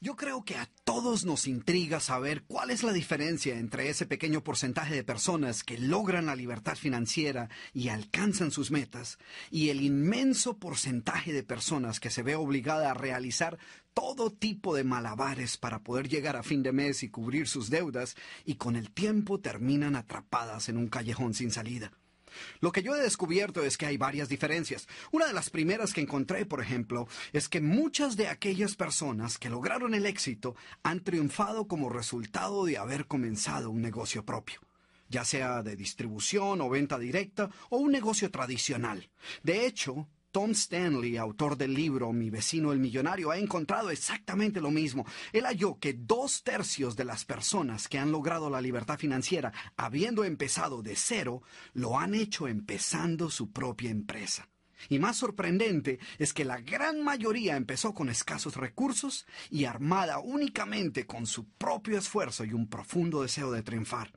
Yo creo que a todos nos intriga saber cuál es la diferencia entre ese pequeño porcentaje de personas que logran la libertad financiera y alcanzan sus metas y el inmenso porcentaje de personas que se ve obligada a realizar todo tipo de malabares para poder llegar a fin de mes y cubrir sus deudas y con el tiempo terminan atrapadas en un callejón sin salida. Lo que yo he descubierto es que hay varias diferencias. Una de las primeras que encontré, por ejemplo, es que muchas de aquellas personas que lograron el éxito han triunfado como resultado de haber comenzado un negocio propio, ya sea de distribución o venta directa o un negocio tradicional. De hecho, Tom Stanley, autor del libro Mi vecino el millonario, ha encontrado exactamente lo mismo. Él halló que 2/3 de las personas que han logrado la libertad financiera, habiendo empezado de cero, lo han hecho empezando su propia empresa. Y más sorprendente es que la gran mayoría empezó con escasos recursos y armada únicamente con su propio esfuerzo y un profundo deseo de triunfar.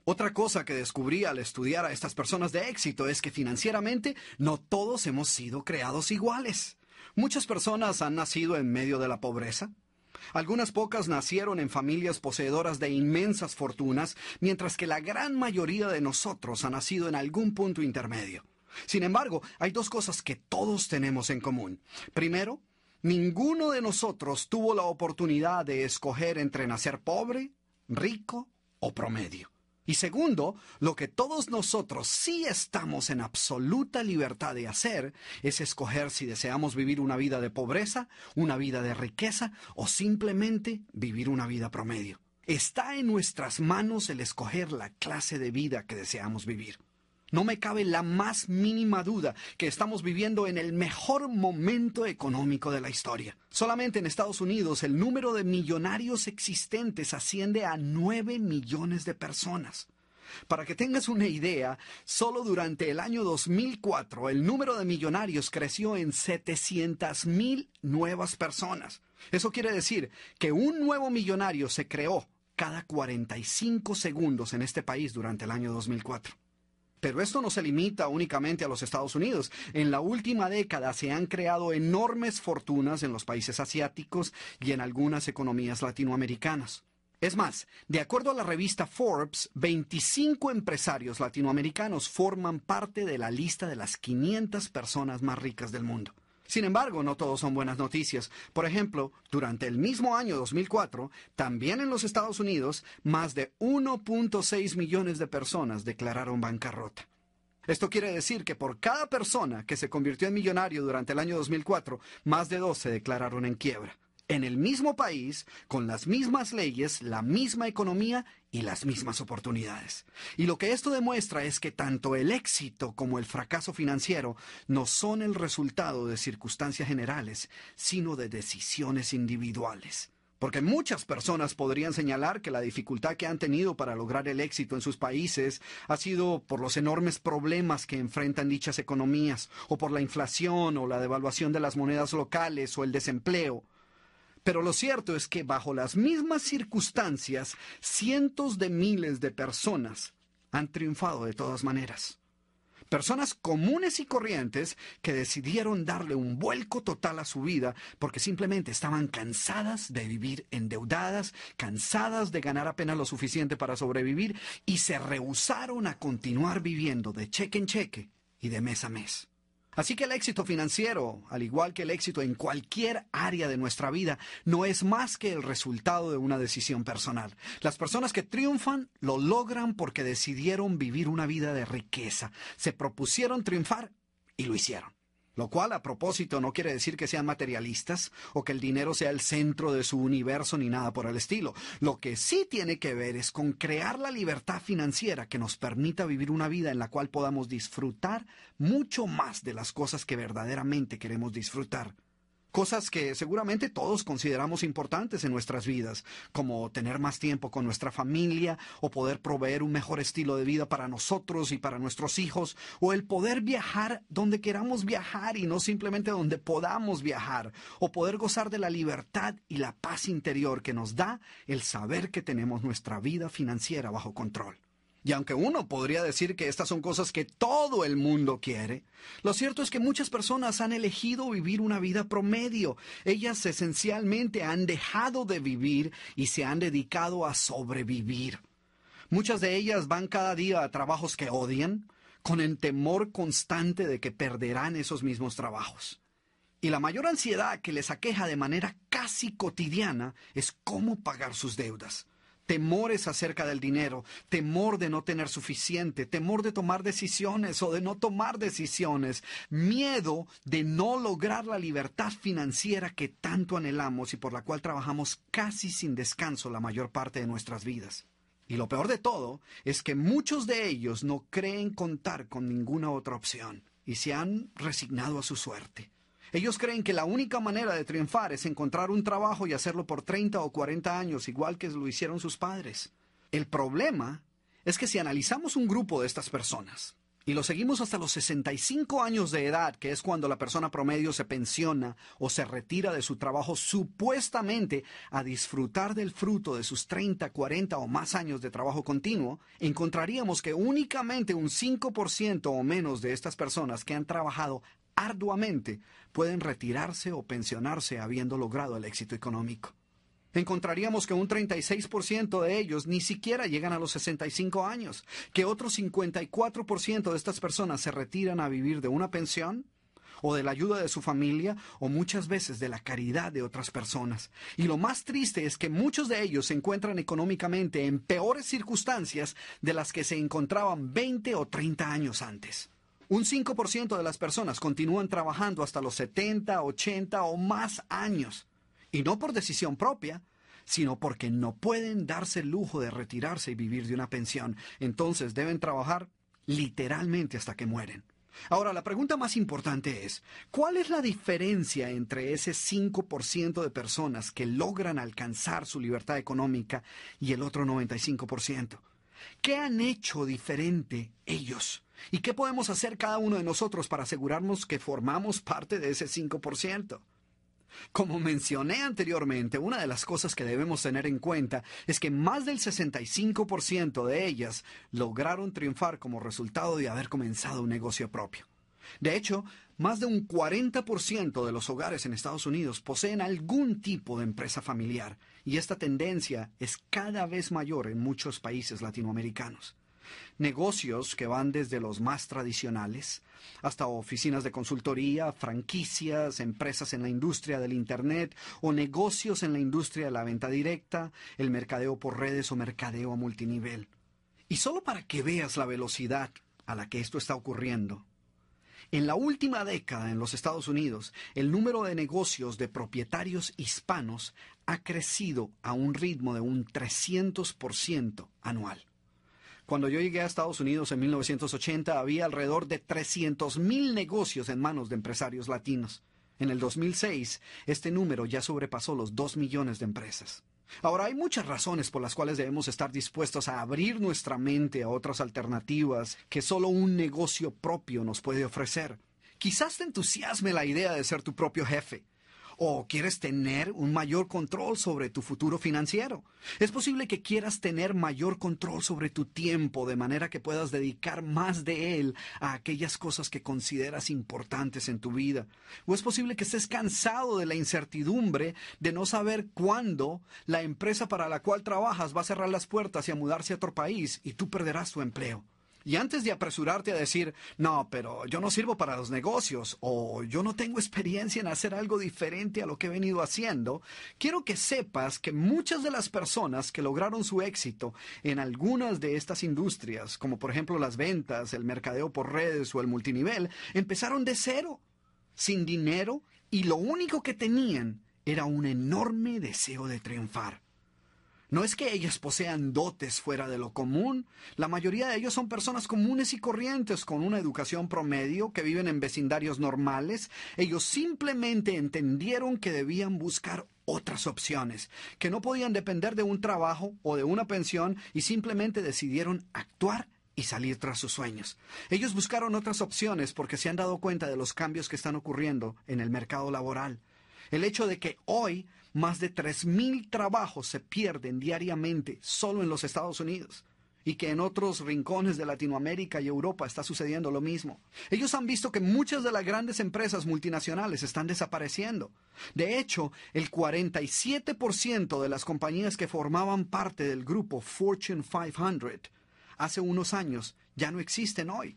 Otra cosa que descubrí al estudiar a estas personas de éxito es que financieramente no todos hemos sido creados iguales. Muchas personas han nacido en medio de la pobreza. Algunas pocas nacieron en familias poseedoras de inmensas fortunas, mientras que la gran mayoría de nosotros ha nacido en algún punto intermedio. Sin embargo, hay dos cosas que todos tenemos en común. Primero, ninguno de nosotros tuvo la oportunidad de escoger entre nacer pobre, rico o promedio. Y segundo, lo que todos nosotros sí estamos en absoluta libertad de hacer es escoger si deseamos vivir una vida de pobreza, una vida de riqueza o simplemente vivir una vida promedio. Está en nuestras manos el escoger la clase de vida que deseamos vivir. No me cabe la más mínima duda que estamos viviendo en el mejor momento económico de la historia. Solamente en Estados Unidos el número de millonarios existentes asciende a 9 millones de personas. Para que tengas una idea, solo durante el año 2004 el número de millonarios creció en 700,000 nuevas personas. Eso quiere decir que un nuevo millonario se creó cada 45 segundos en este país durante el año 2004. Pero esto no se limita únicamente a los Estados Unidos. En la última década se han creado enormes fortunas en los países asiáticos y en algunas economías latinoamericanas. Es más, de acuerdo a la revista Forbes, 25 empresarios latinoamericanos forman parte de la lista de las 500 personas más ricas del mundo. Sin embargo, no todos son buenas noticias. Por ejemplo, durante el mismo año 2004, también en los Estados Unidos, más de 1.6 millones de personas declararon bancarrota. Esto quiere decir que por cada persona que se convirtió en millonario durante el año 2004, más de 2 se declararon en quiebra. En el mismo país, con las mismas leyes, la misma economía y las mismas oportunidades. Y lo que esto demuestra es que tanto el éxito como el fracaso financiero no son el resultado de circunstancias generales, sino de decisiones individuales. Porque muchas personas podrían señalar que la dificultad que han tenido para lograr el éxito en sus países ha sido por los enormes problemas que enfrentan dichas economías, o por la inflación o la devaluación de las monedas locales o el desempleo. Pero lo cierto es que bajo las mismas circunstancias, cientos de miles de personas han triunfado de todas maneras. Personas comunes y corrientes que decidieron darle un vuelco total a su vida porque simplemente estaban cansadas de vivir endeudadas, cansadas de ganar apenas lo suficiente para sobrevivir y se rehusaron a continuar viviendo de cheque en cheque y de mes a mes. Así que el éxito financiero, al igual que el éxito en cualquier área de nuestra vida, no es más que el resultado de una decisión personal. Las personas que triunfan lo logran porque decidieron vivir una vida de riqueza, se propusieron triunfar y lo hicieron. Lo cual, a propósito, no quiere decir que sean materialistas o que el dinero sea el centro de su universo ni nada por el estilo. Lo que sí tiene que ver es con crear la libertad financiera que nos permita vivir una vida en la cual podamos disfrutar mucho más de las cosas que verdaderamente queremos disfrutar. Cosas que seguramente todos consideramos importantes en nuestras vidas, como tener más tiempo con nuestra familia, o poder proveer un mejor estilo de vida para nosotros y para nuestros hijos, o el poder viajar donde queramos viajar y no simplemente donde podamos viajar, o poder gozar de la libertad y la paz interior que nos da el saber que tenemos nuestra vida financiera bajo control. Y aunque uno podría decir que estas son cosas que todo el mundo quiere, lo cierto es que muchas personas han elegido vivir una vida promedio. Ellas esencialmente han dejado de vivir y se han dedicado a sobrevivir. Muchas de ellas van cada día a trabajos que odian, con el temor constante de que perderán esos mismos trabajos. Y la mayor ansiedad que les aqueja de manera casi cotidiana es cómo pagar sus deudas. Temores acerca del dinero, temor de no tener suficiente, temor de tomar decisiones o de no tomar decisiones, miedo de no lograr la libertad financiera que tanto anhelamos y por la cual trabajamos casi sin descanso la mayor parte de nuestras vidas. Y lo peor de todo es que muchos de ellos no creen contar con ninguna otra opción y se han resignado a su suerte. Ellos creen que la única manera de triunfar es encontrar un trabajo y hacerlo por 30 o 40 años, igual que lo hicieron sus padres. El problema es que si analizamos un grupo de estas personas y lo seguimos hasta los 65 años de edad, que es cuando la persona promedio se pensiona o se retira de su trabajo supuestamente a disfrutar del fruto de sus 30, 40 o más años de trabajo continuo, encontraríamos que únicamente un 5% o menos de estas personas que han trabajado arduamente pueden retirarse o pensionarse habiendo logrado el éxito económico. Encontraríamos que un 36% de ellos ni siquiera llegan a los 65 años, que otro 54% de estas personas se retiran a vivir de una pensión o de la ayuda de su familia o muchas veces de la caridad de otras personas. Y lo más triste es que muchos de ellos se encuentran económicamente en peores circunstancias de las que se encontraban 20 o 30 años antes. Un 5% de las personas continúan trabajando hasta los 70, 80 o más años. Y no por decisión propia, sino porque no pueden darse el lujo de retirarse y vivir de una pensión. Entonces deben trabajar literalmente hasta que mueren. Ahora, la pregunta más importante es, ¿cuál es la diferencia entre ese 5% de personas que logran alcanzar su libertad económica y el otro 95%? ¿Qué han hecho diferente ellos? ¿Y qué podemos hacer cada uno de nosotros para asegurarnos que formamos parte de ese 5%? Como mencioné anteriormente, una de las cosas que debemos tener en cuenta es que más del 65% de ellas lograron triunfar como resultado de haber comenzado un negocio propio. De hecho, más de un 40% de los hogares en Estados Unidos poseen algún tipo de empresa familiar, y esta tendencia es cada vez mayor en muchos países latinoamericanos. Negocios que van desde los más tradicionales hasta oficinas de consultoría, franquicias, empresas en la industria del Internet o negocios en la industria de la venta directa, el mercadeo por redes o mercadeo a multinivel. Y solo para que veas la velocidad a la que esto está ocurriendo, en la última década en los Estados Unidos, el número de negocios de propietarios hispanos ha crecido a un ritmo de un 300% anual. Cuando yo llegué a Estados Unidos en 1980, había alrededor de 300,000 negocios en manos de empresarios latinos. En el 2006, este número ya sobrepasó los 2 millones de empresas. Ahora, hay muchas razones por las cuales debemos estar dispuestos a abrir nuestra mente a otras alternativas que solo un negocio propio nos puede ofrecer. Quizás te entusiasme la idea de ser tu propio jefe. ¿O quieres tener un mayor control sobre tu futuro financiero? Es posible que quieras tener mayor control sobre tu tiempo, de manera que puedas dedicar más de él a aquellas cosas que consideras importantes en tu vida. O es posible que estés cansado de la incertidumbre de no saber cuándo la empresa para la cual trabajas va a cerrar las puertas y a mudarse a otro país y tú perderás tu empleo. Y antes de apresurarte a decir, no, pero yo no sirvo para los negocios o yo no tengo experiencia en hacer algo diferente a lo que he venido haciendo, quiero que sepas que muchas de las personas que lograron su éxito en algunas de estas industrias, como por ejemplo las ventas, el mercadeo por redes o el multinivel, empezaron de cero, sin dinero, y lo único que tenían era un enorme deseo de triunfar. No es que ellas posean dotes fuera de lo común. La mayoría de ellos son personas comunes y corrientes con una educación promedio que viven en vecindarios normales. Ellos simplemente entendieron que debían buscar otras opciones, que no podían depender de un trabajo o de una pensión y simplemente decidieron actuar y salir tras sus sueños. Ellos buscaron otras opciones porque se han dado cuenta de los cambios que están ocurriendo en el mercado laboral. El hecho de que hoy más de 3,000 trabajos se pierden diariamente solo en los Estados Unidos. y que en otros rincones de Latinoamérica y Europa está sucediendo lo mismo. Ellos han visto que muchas de las grandes empresas multinacionales están desapareciendo. De hecho, el 47% de las compañías que formaban parte del grupo Fortune 500 hace unos años ya no existen hoy.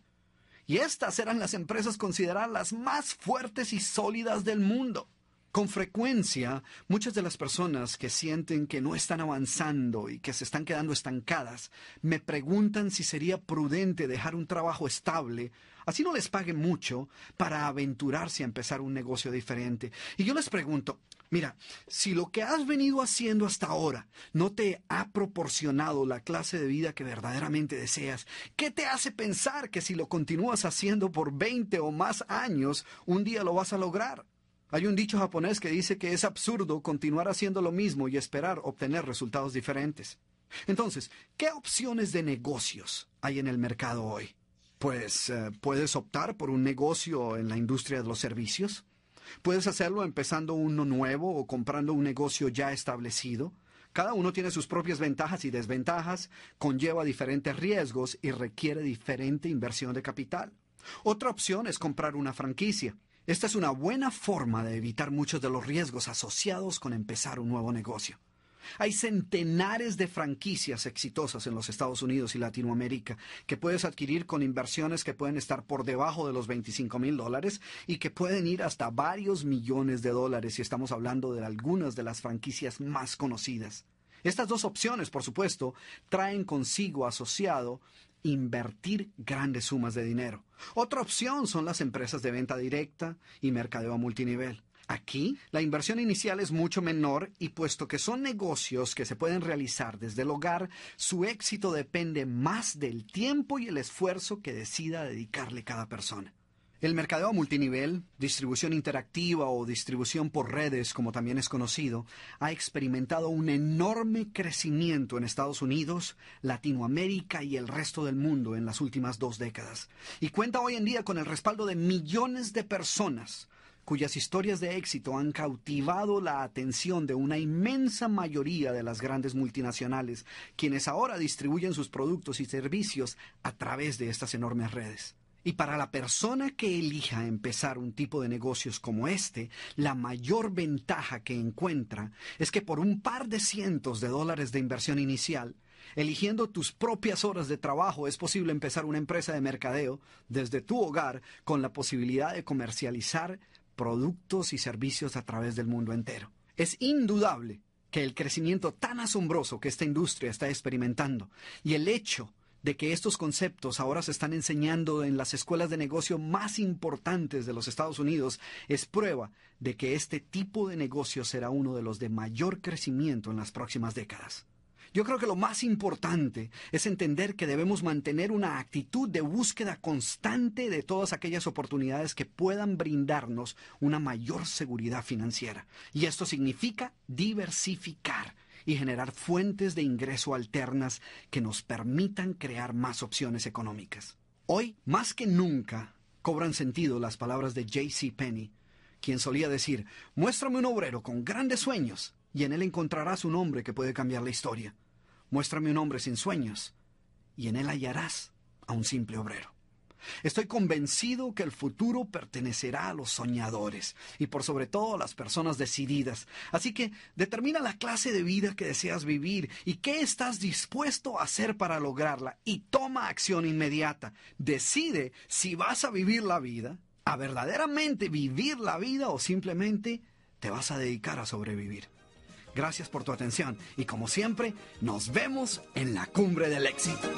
Y estas eran las empresas consideradas las más fuertes y sólidas del mundo. Con frecuencia, muchas de las personas que sienten que no están avanzando y que se están quedando estancadas, me preguntan si sería prudente dejar un trabajo estable, así no les paguen mucho, para aventurarse a empezar un negocio diferente. Y yo les pregunto, mira, si lo que has venido haciendo hasta ahora no te ha proporcionado la clase de vida que verdaderamente deseas, ¿qué te hace pensar que si lo continúas haciendo por 20 o más años, un día lo vas a lograr? Hay un dicho japonés que dice que es absurdo continuar haciendo lo mismo y esperar obtener resultados diferentes. Entonces, ¿qué opciones de negocios hay en el mercado hoy? Pues puedes optar por un negocio en la industria de los servicios. Puedes hacerlo empezando uno nuevo o comprando un negocio ya establecido. Cada uno tiene sus propias ventajas y desventajas, conlleva diferentes riesgos y requiere diferente inversión de capital. Otra opción es comprar una franquicia. Esta es una buena forma de evitar muchos de los riesgos asociados con empezar un nuevo negocio. Hay centenares de franquicias exitosas en los Estados Unidos y Latinoamérica que puedes adquirir con inversiones que pueden estar por debajo de los $25,000 y que pueden ir hasta varios millones de dólares si estamos hablando de algunas de las franquicias más conocidas. Estas dos opciones, por supuesto, traen consigo asociado invertir grandes sumas de dinero. Otra opción son las empresas de venta directa y mercadeo a multinivel. Aquí, la inversión inicial es mucho menor y puesto que son negocios que se pueden realizar desde el hogar, su éxito depende más del tiempo y el esfuerzo que decida dedicarle cada persona. El mercadeo a multinivel, distribución interactiva o distribución por redes, como también es conocido, ha experimentado un enorme crecimiento en Estados Unidos, Latinoamérica y el resto del mundo en las últimas 2 décadas. Y cuenta hoy en día con el respaldo de millones de personas, cuyas historias de éxito han cautivado la atención de una inmensa mayoría de las grandes multinacionales, quienes ahora distribuyen sus productos y servicios a través de estas enormes redes. Y para la persona que elija empezar un tipo de negocios como este, la mayor ventaja que encuentra es que por un par de cientos de dólares de inversión inicial, eligiendo tus propias horas de trabajo, es posible empezar una empresa de mercadeo desde tu hogar con la posibilidad de comercializar productos y servicios a través del mundo entero. Es indudable que el crecimiento tan asombroso que esta industria está experimentando y el hecho de que estos conceptos ahora se están enseñando en las escuelas de negocio más importantes de los Estados Unidos es prueba de que este tipo de negocio será uno de los de mayor crecimiento en las próximas décadas. Yo creo que lo más importante es entender que debemos mantener una actitud de búsqueda constante de todas aquellas oportunidades que puedan brindarnos una mayor seguridad financiera. Y esto significa diversificar y generar fuentes de ingreso alternas que nos permitan crear más opciones económicas. Hoy, más que nunca, cobran sentido las palabras de J.C. Penney, quien solía decir: muéstrame un obrero con grandes sueños y en él encontrarás un hombre que puede cambiar la historia. Muéstrame un hombre sin sueños y en él hallarás a un simple obrero. Estoy convencido que el futuro pertenecerá a los soñadores y por sobre todo a las personas decididas. Así que determina la clase de vida que deseas vivir y qué estás dispuesto a hacer para lograrla y toma acción inmediata. Decide si vas a vivir la vida, a verdaderamente vivir la vida o simplemente te vas a dedicar a sobrevivir. Gracias por tu atención y como siempre, nos vemos en la cumbre del éxito.